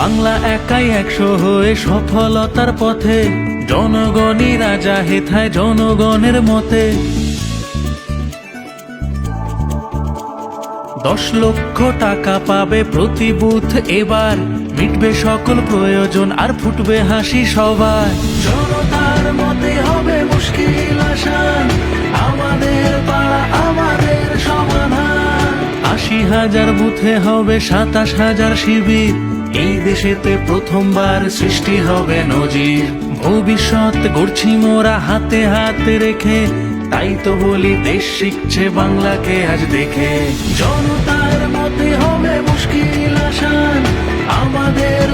বাংলা একাই 100 হয়ে সফলতার পথে, জনগণই রাজা হেথায় জনগণের মতে। 10 লক্ষ টাকা পাবে প্রতি বুথ এবার, মিটবে সকল প্রয়োজন আর ফুটবে হাসি সবার। জনতার মতে হবে মুশকিল আসান, আমাদের পাড়া আমাদের সমাধান। 80,000 বুথে হবে 27,000 শিবির, এই দেশেতে প্রথমবার সৃষ্টি হবে নজির। ভবিষ্যৎ গড়ছি মোরা হাতে হাতে রেখে, তাই তো বলি দেশ শিখছে বাংলাকে আজ দেখে। জনতার মতে হবে মুশকিল আসান, আমাদের